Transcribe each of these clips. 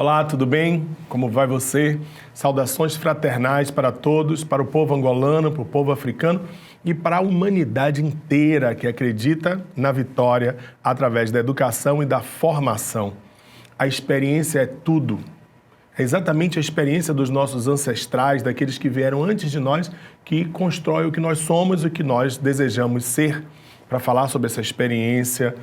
Olá, tudo bem? Como vai você? Saudações fraternais para todos, para o povo angolano, para o povo africano e para a humanidade inteira que acredita na vitória através da educação e da formação. A experiência é tudo. É exatamente a experiência dos nossos ancestrais, daqueles que vieram antes de nós, que constrói o que nós somos e o que nós desejamos ser. Para falar sobre essa experiência,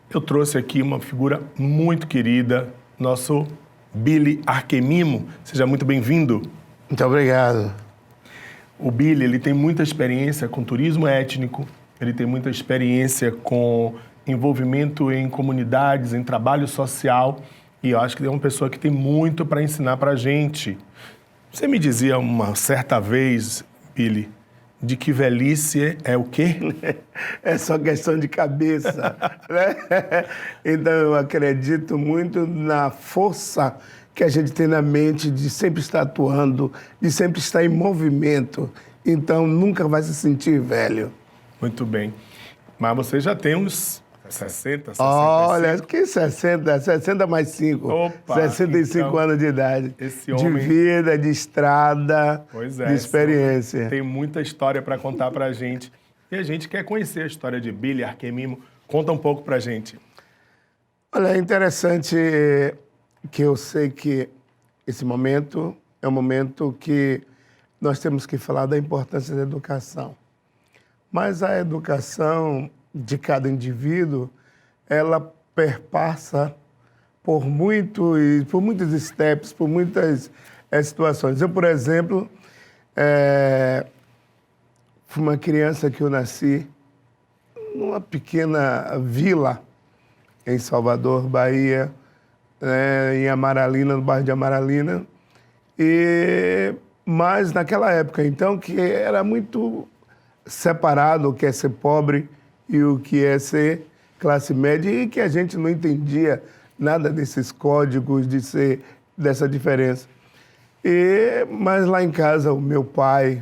eu trouxe aqui uma figura muito querida, nosso Billy Arquemimo. Seja muito bem-vindo. Muito obrigado. O Billy, ele tem muita experiência com turismo étnico, ele tem muita experiência com envolvimento em comunidades, em trabalho social, e eu acho que é uma pessoa que tem muito para ensinar para a gente. Você me dizia uma certa vez, Billy, de que velhice é o quê? É só questão de cabeça, né? Então, eu acredito muito na força que a gente tem na mente de sempre estar atuando, de sempre estar em movimento. Então, nunca vai se sentir velho. Muito bem. Mas você já tem uns 60, 65? Olha, que 60? 60 mais 5. Opa, 65 então, anos de idade. Esse homem... De vida, de estrada, Pois é, de experiência. Tem muita história para contar para a gente. E a gente quer conhecer a história de Billy Arquemimo. Conta um pouco para a gente. Olha, é interessante que eu sei que esse momento é um momento que nós temos que falar da importância da educação. Mas a educação de cada indivíduo, ela perpassa por muitos steps, por muitas situações. Eu, por exemplo, fui uma criança que eu nasci numa pequena vila em Salvador, Bahia, em Amaralina, no bairro de Amaralina. Mas naquela época, então, que era muito separado o que é ser pobre e o que é ser classe média, e que a gente não entendia nada desses códigos, dessa diferença. Mas lá em casa, o meu pai,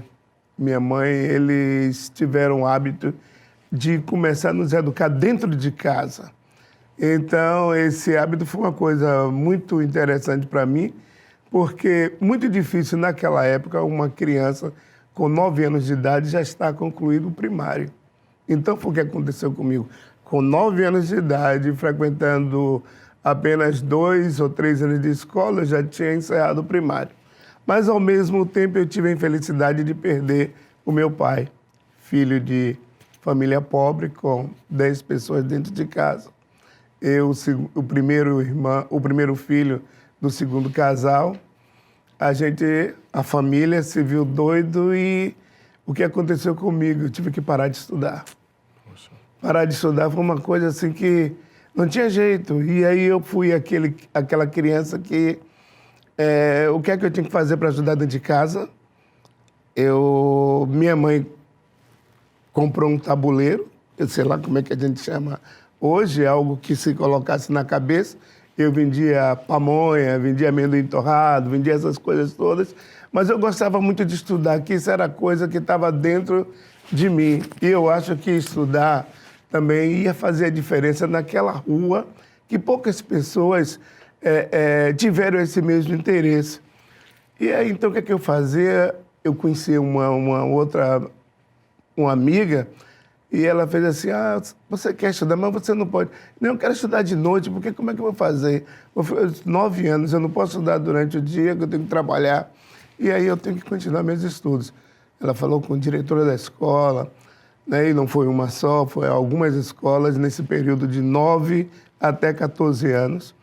minha mãe, eles tiveram o hábito de começar a nos educar dentro de casa. Então, esse hábito foi uma coisa muito interessante para mim, porque muito difícil naquela época uma criança com 9 anos de idade já está concluído o primário. Então, foi o que aconteceu comigo. Com 9 anos de idade, frequentando apenas 2 ou 3 anos de escola, eu já tinha encerrado o primário. Mas, ao mesmo tempo, eu tive a infelicidade de perder o meu pai, filho de família pobre, com 10 pessoas dentro de casa. Eu, o primeiro filho do segundo casal, a família se viu doido e o que aconteceu comigo? Eu tive que parar de estudar. Poxa. Parar de estudar foi uma coisa assim que não tinha jeito. E aí eu fui aquela criança que... o que é que eu tinha que fazer para ajudar dentro de casa? Minha mãe comprou um tabuleiro, eu sei lá como é que a gente chama hoje, algo que se colocasse na cabeça. Eu vendia pamonha, vendia amendoim torrado, vendia essas coisas todas. Mas eu gostava muito de estudar, que isso era coisa que estava dentro de mim. E eu acho que estudar também ia fazer a diferença naquela rua, que poucas pessoas tiveram esse mesmo interesse. E aí, então, o que é que eu fazia? Eu conheci uma amiga, e ela fez assim, você quer estudar, mas você não pode. Não, eu quero estudar de noite, porque como é que eu vou fazer? 9 anos, eu não posso estudar durante o dia, que eu tenho que trabalhar. E aí eu tenho que continuar meus estudos. Ela falou com a diretora da escola, né, e não foi uma só, foi algumas escolas nesse período de 9 até 14 anos.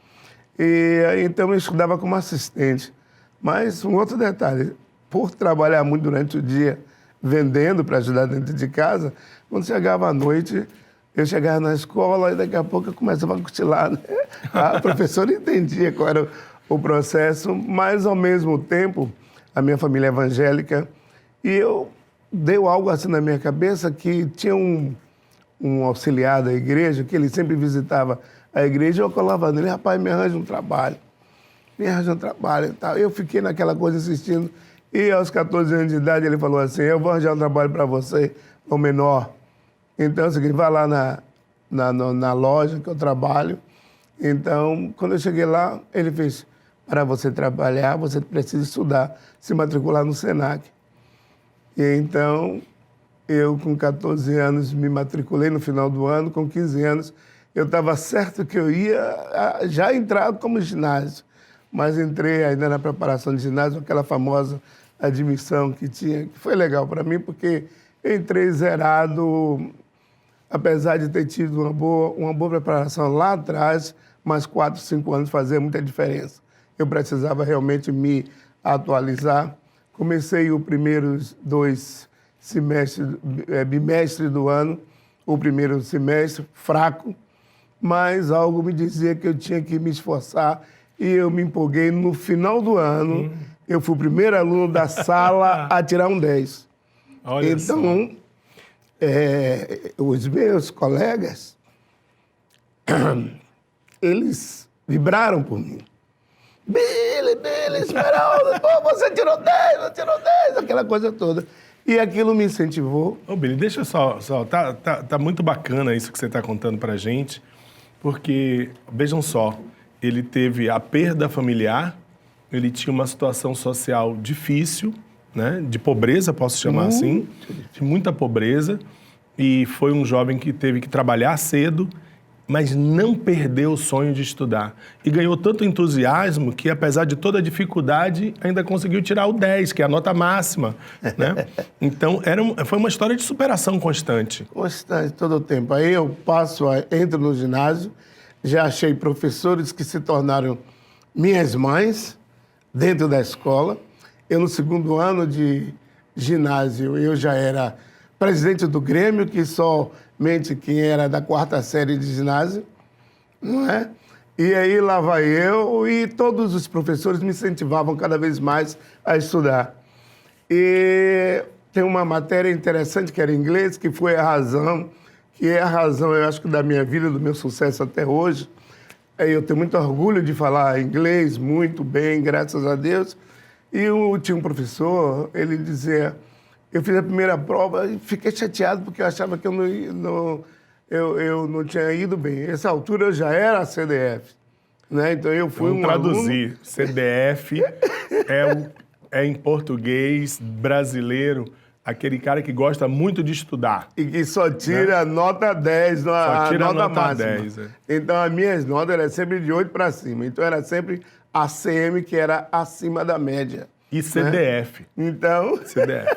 E então eu estudava como assistente. Mas um outro detalhe, por trabalhar muito durante o dia, vendendo para ajudar dentro de casa, quando chegava à noite, eu chegava na escola e daqui a pouco eu começava a cochilar, né? A professora entendia qual era o processo, mas ao mesmo tempo, a minha família é evangélica, e eu deu algo assim na minha cabeça que tinha um auxiliar da igreja, que ele sempre visitava a igreja, eu colava nele, rapaz, me arranja um trabalho e tal. Eu fiquei naquela coisa insistindo, e aos 14 anos de idade ele falou assim, eu vou arranjar um trabalho para você, o menor. Então é o seguinte, vai lá na loja que eu trabalho. Então, quando eu cheguei lá, ele fez, para você trabalhar, você precisa estudar, se matricular no SENAC. E então, eu com 14 anos me matriculei no final do ano, com 15 anos eu estava certo que eu ia já entrar como ginásio, mas entrei ainda na preparação de ginásio, aquela famosa admissão que tinha, que foi legal para mim, porque eu entrei zerado, apesar de ter tido uma boa preparação lá atrás, mas 4, 5 anos fazia muita diferença. Eu precisava realmente me atualizar. Comecei os primeiros 2 bimestres do ano, o primeiro semestre fraco, mas algo me dizia que eu tinha que me esforçar e eu me empolguei. No final do ano, eu fui o primeiro aluno da sala a tirar um 10. Olha então, os meus colegas, eles vibraram por mim. Billy, Esmeralda, pô, você tirou 10, aquela coisa toda. E aquilo me incentivou. Ô, Billy, deixa eu só tá muito bacana isso que você está contando pra gente, porque, vejam só, ele teve a perda familiar, ele tinha uma situação social difícil, né, de pobreza, posso chamar assim, de muita pobreza, e foi um jovem que teve que trabalhar cedo, mas não perdeu o sonho de estudar. E ganhou tanto entusiasmo que, apesar de toda a dificuldade, ainda conseguiu tirar o 10, que é a nota máxima, né? Então, foi uma história de superação constante. Constante, todo o tempo. Aí eu entro no ginásio, já achei professores que se tornaram minhas mães dentro da escola. Eu, no segundo ano de ginásio, eu já era presidente do Grêmio, que somente quem era da 4ª série de ginásio, não é? E aí lá vai eu e todos os professores me incentivavam cada vez mais a estudar. E tem uma matéria interessante que era em inglês, que foi a razão, que é a razão, eu acho que da minha vida, do meu sucesso até hoje. Eu tenho muito orgulho de falar inglês muito bem, graças a Deus. E tinha um professor, ele dizia... Eu fiz a primeira prova e fiquei chateado porque eu achava que eu não tinha ido bem. Nessa altura eu já era CDF, né? Então eu fui Vamos traduzir. Aluno... CDF é em português brasileiro aquele cara que gosta muito de estudar. E que só tira nota 10, só tira a nota máxima. 10, Então as minhas notas eram sempre de 8 para cima. Então era sempre a CM que era acima da média. E CDF. Né? Então, CDF.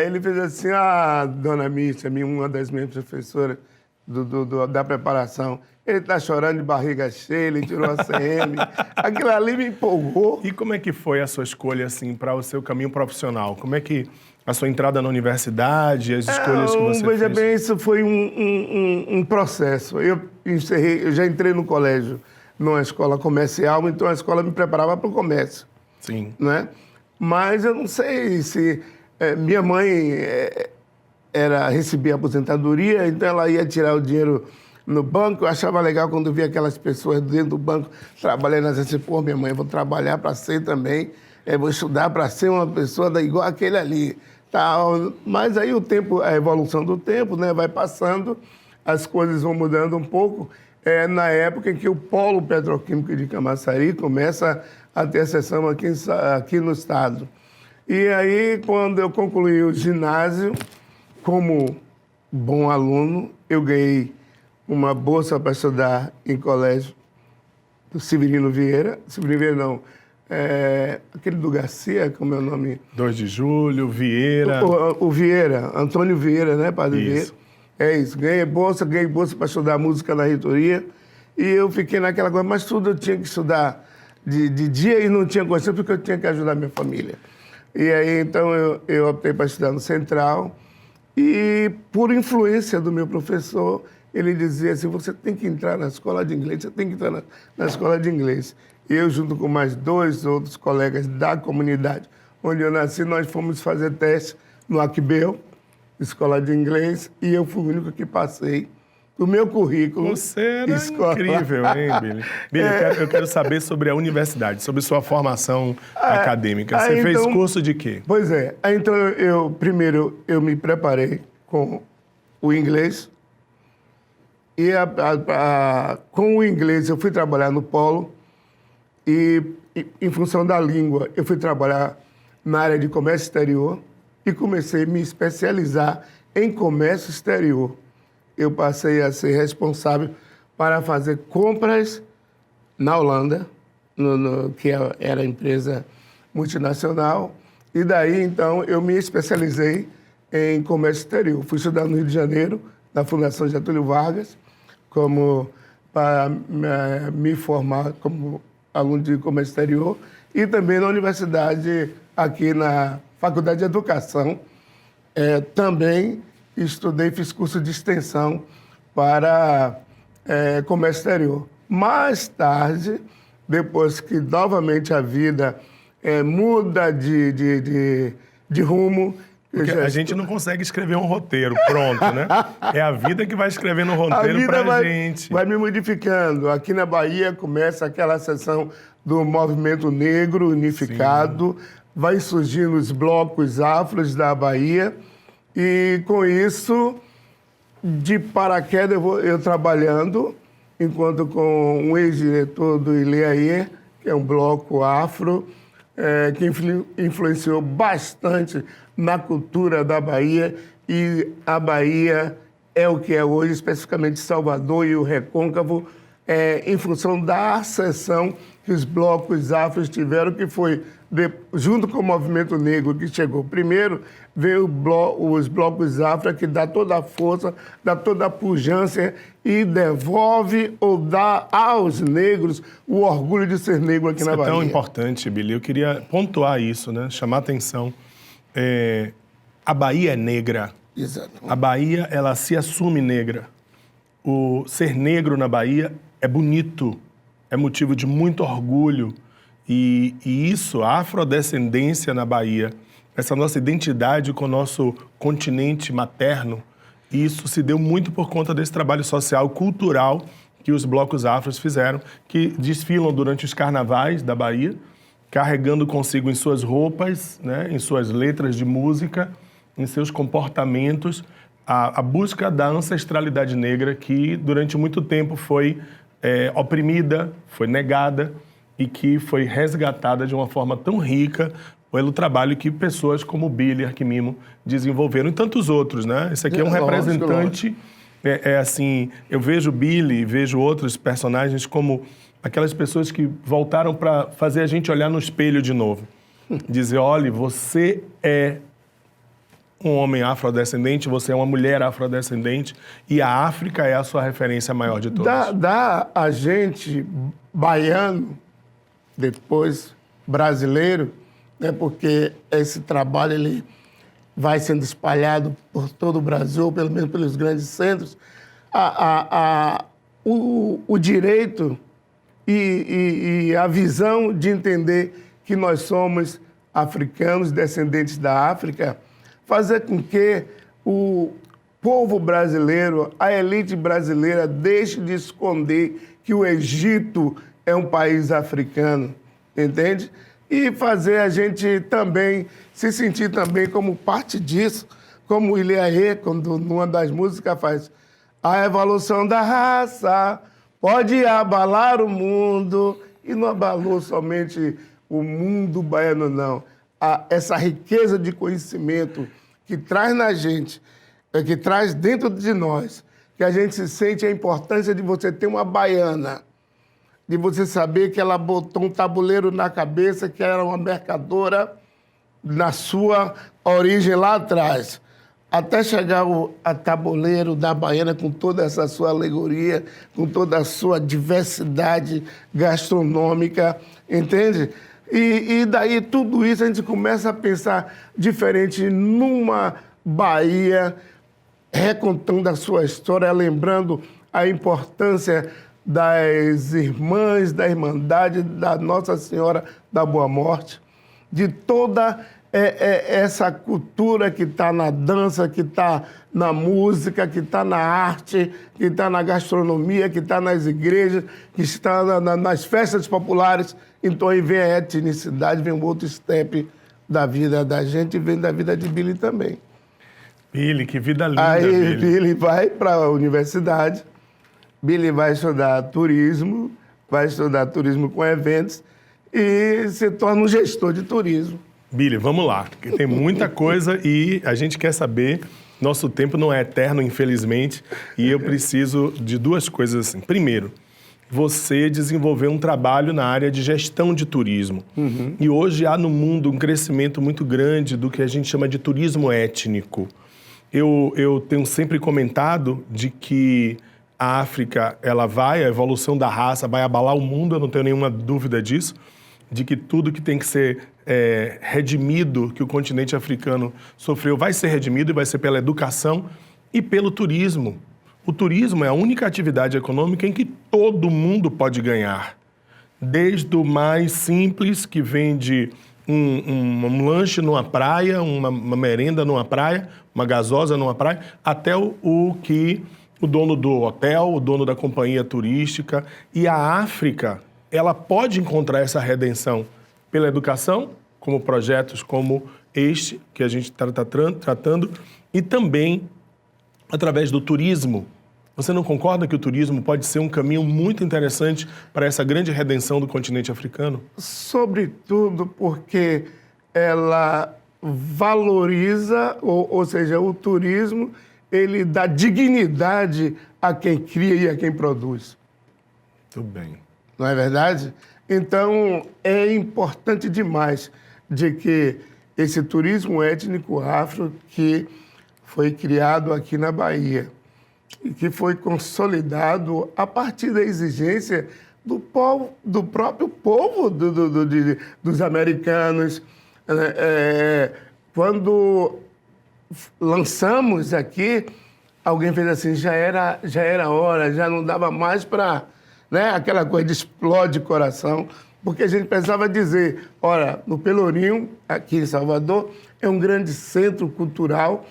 Ele fez assim, dona Mícia, uma das minhas professoras da preparação, ele está chorando de barriga cheia, ele tirou a CM. Aquilo ali me empolgou. E como é que foi a sua escolha, assim, para o seu caminho profissional? Como é que a sua entrada na universidade, as escolhas que você veja fez? bem, isso foi um processo. Eu já entrei no colégio, numa escola comercial, então a escola me preparava para o comércio. Sim. Né? Mas eu não sei se... minha mãe recebia aposentadoria, então ela ia tirar o dinheiro no banco. Eu achava legal quando via aquelas pessoas dentro do banco trabalhando. Às vezes, pô, minha mãe, eu vou trabalhar para ser também, vou estudar para ser uma pessoa igual aquele ali. Tal. Mas aí o tempo, a evolução do tempo, né, vai passando, as coisas vão mudando um pouco. Na época em que o Polo Petroquímico de Camaçari começa a ter sessão aqui no estado. E aí, quando eu concluí o ginásio, como bom aluno, eu ganhei uma bolsa para estudar em colégio do Severino Vieira. Severino Vieira não, aquele do Garcia, como é o nome? 2 de Julho, Vieira. O Vieira, Antônio Vieira, né, Padre Isso. Vieira? É isso, ganhei bolsa para estudar música na reitoria. E eu fiquei naquela coisa, mas tudo eu tinha que estudar de dia e não tinha condição porque eu tinha que ajudar minha família. E aí, então, eu optei para estudar no Central e, por influência do meu professor, ele dizia assim, você tem que entrar na escola de inglês, você tem que entrar na escola de inglês. E eu, junto com mais 2 outros colegas da comunidade onde eu nasci, nós fomos fazer teste no Aquibel, escola de inglês, e eu fui o único que passei. O meu currículo... Você era incrível, hein, Billy? Billy, eu quero saber sobre a universidade, sobre sua formação acadêmica. Você fez curso de quê? Pois é. Então, primeiro, eu me preparei com o inglês. E com o inglês, eu fui trabalhar no Polo. E em função da língua, eu fui trabalhar na área de comércio exterior e comecei a me especializar em comércio exterior. Eu passei a ser responsável para fazer compras na Holanda, que era empresa multinacional, e daí, então, eu me especializei em comércio exterior. Fui estudar no Rio de Janeiro, na Fundação Getúlio Vargas, para me formar como aluno de comércio exterior, e também na universidade, aqui na Faculdade de Educação. Também estudei, fiz curso de extensão para comércio exterior. Mais tarde, depois que novamente a vida muda de rumo... Porque a gente não consegue escrever um roteiro pronto, né? É a vida que vai escrevendo um roteiro pra gente. Vai me modificando. Aqui na Bahia começa aquela seção do movimento negro unificado, sim, vai surgindo os blocos afros da Bahia, e com isso, de paraquedas, eu trabalhando, enquanto com um ex-diretor do Ileaê, que é um bloco afro, que influenciou bastante na cultura da Bahia, e a Bahia é o que é hoje, especificamente Salvador e o Recôncavo, em função da ascensão que os blocos afros tiveram, que foi, junto com o movimento negro que chegou primeiro, veio os blocos afro, que dá toda a força, dá toda a pujança e devolve ou dá aos negros o orgulho de ser negro aqui na Bahia. Isso é tão importante, Billy. Eu queria pontuar isso, né? Chamar a atenção. A Bahia é negra. Exato. A Bahia, ela se assume negra. O ser negro na Bahia é bonito, é motivo de muito orgulho. E isso, a afrodescendência na Bahia, essa nossa identidade com o nosso continente materno, isso se deu muito por conta desse trabalho social, cultural que os blocos afros fizeram, que desfilam durante os carnavais da Bahia, carregando consigo em suas roupas, né, em suas letras de música, em seus comportamentos, a busca da ancestralidade negra que durante muito tempo foi oprimida, foi negada e que foi resgatada de uma forma tão rica pelo trabalho que pessoas como Billy Arquimimo desenvolveram e tantos outros, né? Esse aqui é um representante, assim, eu vejo Billy, vejo outros personagens como aquelas pessoas que voltaram para fazer a gente olhar no espelho de novo. Dizer, olha, você é um homem afrodescendente, você é uma mulher afrodescendente e a África é a sua referência maior de todas. Dá a gente, baiano, depois brasileiro, né, porque esse trabalho ele vai sendo espalhado por todo o Brasil, pelo menos pelos grandes centros, o direito e a visão de entender que nós somos africanos, descendentes da África, fazer com que o povo brasileiro, a elite brasileira, deixe de esconder que o Egito é um país africano, entende? E fazer a gente também se sentir também como parte disso, como o Ileaê, quando numa das músicas faz a evolução da raça pode abalar o mundo, e não abalou somente o mundo baiano, não. Essa riqueza de conhecimento que traz na gente, que traz dentro de nós, que a gente se sente a importância de você ter uma baiana, de você saber que ela botou um tabuleiro na cabeça, que era uma mercadora na sua origem lá atrás, até chegar a tabuleiro da baiana com toda essa sua alegoria, com toda a sua diversidade gastronômica, entende? E daí tudo isso a gente começa a pensar diferente numa Bahia, recontando a sua história, lembrando a importância das irmãs, da Irmandade, da Nossa Senhora da Boa Morte, de toda essa cultura que está na dança, que está na música, que está na arte, que está na gastronomia, que está nas igrejas, que está nas festas populares. Então aí vem a etnicidade, vem um outro step da vida da gente e vem da vida de Billy também. Billy, que vida linda, aí Billy vai para a universidade, Billy vai estudar turismo com eventos, e se torna um gestor de turismo. Billy, vamos lá, porque tem muita coisa e a gente quer saber. Nosso tempo não é eterno, infelizmente, e eu preciso de duas coisas assim. Primeiro, você desenvolveu um trabalho na área de gestão de turismo. E hoje há no mundo um crescimento muito grande do que a gente chama de turismo étnico. Eu tenho sempre comentado de que a África, a evolução da raça vai abalar o mundo, eu não tenho nenhuma dúvida disso, de que tudo que tem que ser redimido, que o continente africano sofreu, vai ser redimido e vai ser pela educação e pelo turismo. O turismo é a única atividade econômica em que todo mundo pode ganhar. Desde o mais simples, que vende um lanche numa praia, uma merenda numa praia, uma gasosa numa praia, até o dono do hotel, o dono da companhia turística. E a África, ela pode encontrar essa redenção pela educação, como projetos como este, que a gente está tratando, e também através do turismo. Você não concorda que o turismo pode ser um caminho muito interessante para essa grande redenção do continente africano? Sobretudo porque ela valoriza, ou seja, o turismo, ele dá dignidade a quem cria e a quem produz. Tudo bem. Não é verdade? Então, é importante demais de que esse turismo étnico afro que foi criado aqui na Bahia e que foi consolidado a partir da exigência do próprio povo dos americanos. Quando lançamos aqui, alguém fez assim, já era hora, já não dava mais para... Né? Aquela coisa de explode coração, porque a gente precisava dizer, olha, no Pelourinho, aqui em Salvador, é um grande centro cultural,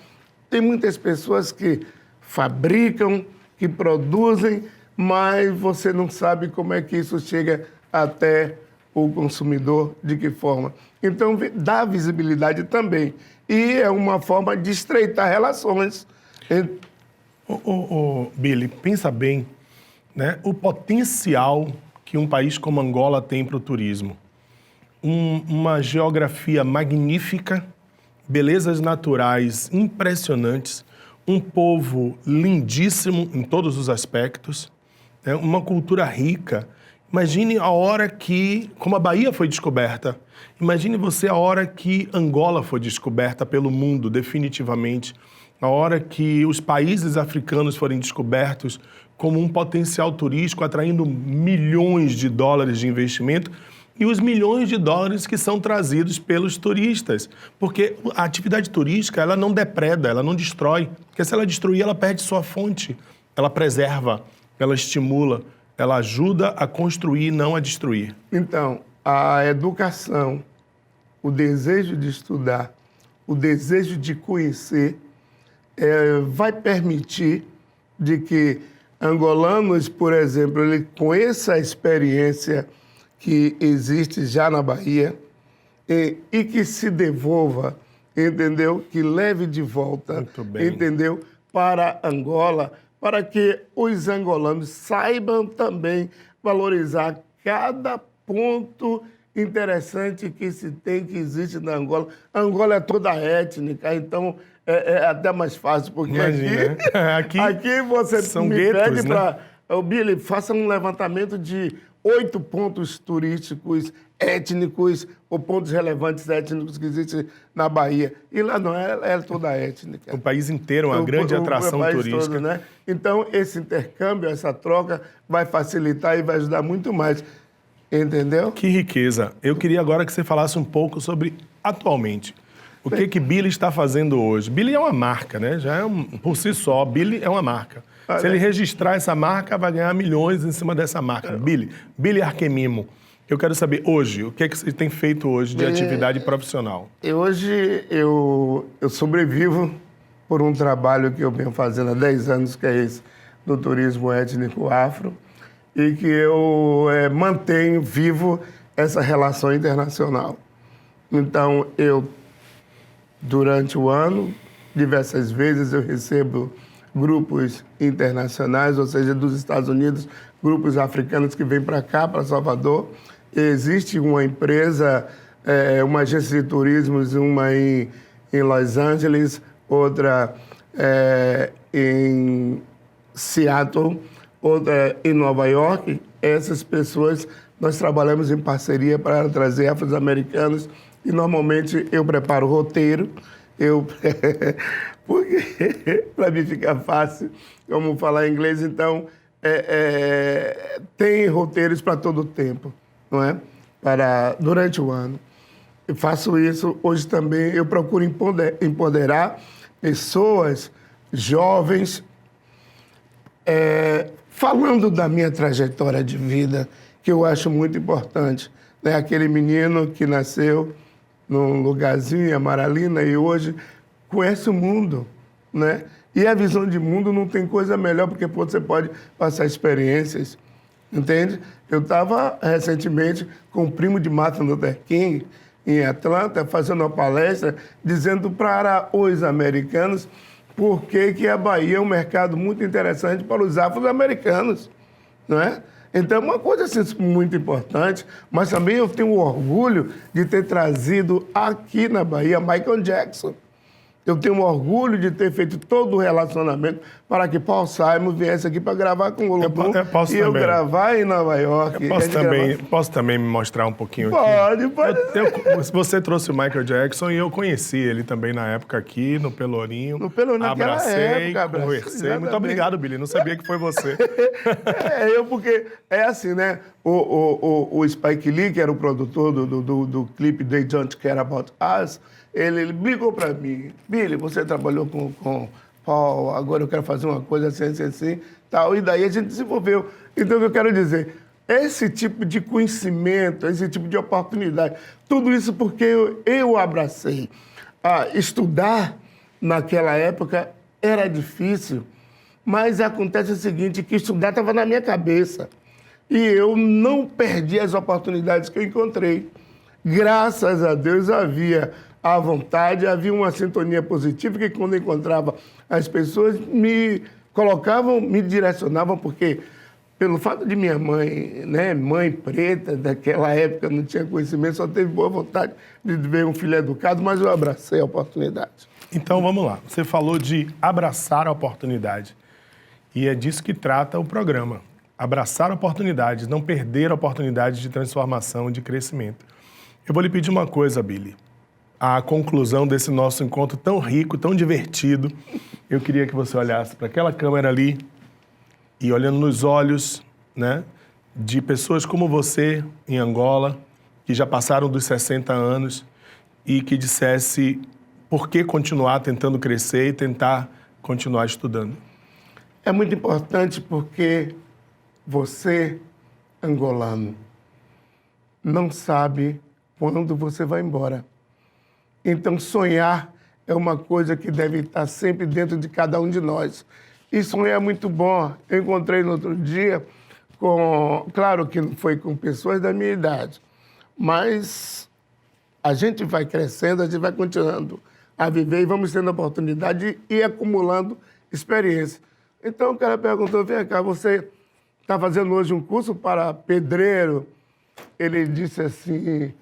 tem muitas pessoas que fabricam, que produzem, mas você não sabe como é que isso chega até o consumidor, de que forma. Então, dá visibilidade também. E é uma forma de estreitar relações. Billy, pensa bem, né? O potencial que um país como Angola tem para o turismo. Uma geografia magnífica, belezas naturais impressionantes, um povo lindíssimo em todos os aspectos, né? Uma cultura rica. Imagine a hora que, como a Bahia foi descoberta, imagine você a hora que Angola foi descoberta pelo mundo, definitivamente. A hora que os países africanos forem descobertos como um potencial turístico, atraindo milhões de dólares de investimento e os milhões de dólares que são trazidos pelos turistas. Porque a atividade turística, ela não depreda, ela não destrói. Porque se ela destruir, ela perde sua fonte. Ela preserva, ela estimula, ela ajuda a construir, não a destruir. Então, a educação, o desejo de estudar, o desejo de conhecer, vai permitir de que angolanos, por exemplo, ele, com essa experiência que existe já na Bahia e que se devolva, entendeu? Que leve de volta, entendeu? Para Angola, para que os angolanos saibam também valorizar cada ponto interessante que se tem, que existe na Angola. A Angola é toda étnica, então é até mais fácil, porque aqui você são me guetos, pede para... né? Billy, faça um levantamento de 8 pontos turísticos étnicos ou pontos relevantes étnicos que existem na Bahia. E lá não é toda étnica. O país inteiro é uma grande atração turística. Todo, né? Então, esse intercâmbio, essa troca vai facilitar e vai ajudar muito mais. Entendeu? Que riqueza. Eu queria agora que você falasse um pouco sobre, atualmente, o que Billy está fazendo hoje. Billy é uma marca, né? Já por si só, Billy é uma marca. Se ele registrar essa marca, vai ganhar milhões em cima dessa marca. Billy Arquemimo. Eu quero saber hoje, o que você tem feito hoje de atividade profissional? Hoje eu sobrevivo por um trabalho que eu venho fazendo há 10 anos, que é esse, do turismo étnico afro, e que eu mantenho vivo essa relação internacional. Então, durante o ano, diversas vezes eu recebo grupos internacionais, ou seja, dos Estados Unidos, grupos africanos que vêm para cá, para Salvador, existe uma empresa, uma agência de turismo, uma em Los Angeles, outra em Seattle, outra em Nova York. Essas pessoas, nós trabalhamos em parceria para trazer afro-americanos e normalmente eu preparo o roteiro, porque para mim fica fácil, como falar inglês, então tem roteiros para todo o tempo, não é? Durante o ano. Eu faço isso hoje também, eu procuro empoderar pessoas jovens, falando da minha trajetória de vida, que eu acho muito importante. Né? Aquele menino que nasceu num lugarzinho em Amaralina e hoje conhece o mundo, né? E a visão de mundo não tem coisa melhor, porque você pode passar experiências, entende? Eu estava recentemente com o primo de Martin Luther King, em Atlanta, fazendo uma palestra, dizendo para os americanos por que a Bahia é um mercado muito interessante para os afro-americanos, não é? Então, uma coisa assim, muito importante, mas também eu tenho o orgulho de ter trazido aqui na Bahia Michael Jackson. Eu tenho orgulho de ter feito todo o relacionamento para que Paul Simon viesse aqui para gravar com o Olodum e eu gravar em Nova York. Posso também me mostrar um pouquinho aqui? Pode. Você trouxe o Michael Jackson e eu conheci ele também na época aqui, no Pelourinho. No Pelourinho, abracei, conversei. Muito obrigado, Billy. Não sabia que foi você. Porque é assim, né? O Spike Lee, que era o produtor do clipe They Don't Care About Us, ele ligou para mim, Billy, você trabalhou com Paul, agora eu quero fazer uma coisa assim, tal. E daí a gente desenvolveu. Então, o que eu quero dizer, esse tipo de conhecimento, esse tipo de oportunidade, tudo isso porque eu abracei. Estudar naquela época era difícil, mas acontece o seguinte, que estudar estava na minha cabeça. E eu não perdi as oportunidades que eu encontrei. Graças a Deus havia a vontade, havia uma sintonia positiva que quando eu encontrava as pessoas me colocavam, me direcionavam, porque pelo fato de minha mãe, né, mãe preta, daquela época não tinha conhecimento, só teve boa vontade de ver um filho educado, mas eu abracei a oportunidade. Então vamos lá, você falou de abraçar a oportunidade e é disso que trata o programa. Abraçar oportunidades, não perder a oportunidade de transformação e de crescimento. Eu vou lhe pedir uma coisa, Billy. A conclusão desse nosso encontro tão rico, tão divertido, eu queria que você olhasse para aquela câmera ali e olhando nos olhos, né, de pessoas como você em Angola, que já passaram dos 60 anos e que dissesse por que continuar tentando crescer e tentar continuar estudando. É muito importante porque você, angolano, não sabe quando você vai embora. Então, sonhar é uma coisa que deve estar sempre dentro de cada um de nós. E sonhar é muito bom. Eu encontrei no outro dia claro que foi com pessoas da minha idade, mas a gente vai crescendo, a gente vai continuando a viver e vamos tendo a oportunidade de ir acumulando experiência. Então, o cara perguntou, vem cá, você está fazendo hoje um curso para pedreiro? Ele disse assim,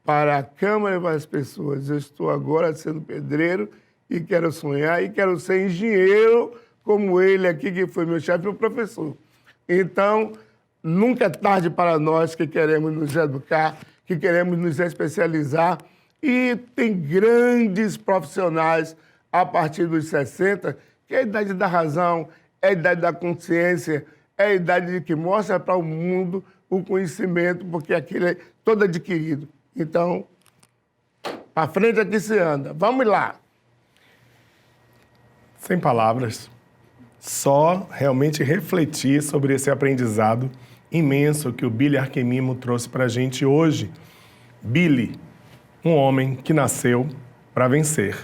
para a Câmara e para as pessoas, eu estou agora sendo pedreiro e quero sonhar e quero ser engenheiro como ele aqui, que foi meu chefe e meu professor. Então, nunca é tarde para nós que queremos nos educar, que queremos nos especializar. E tem grandes profissionais a partir dos 60, que é a idade da razão, é a idade da consciência, é a idade que mostra para o mundo o conhecimento, porque aquilo é todo adquirido. Então, para frente aqui se anda. Vamos lá. Sem palavras. Só realmente refletir sobre esse aprendizado imenso que o Billy Arquemimo trouxe para a gente hoje. Billy, um homem que nasceu para vencer.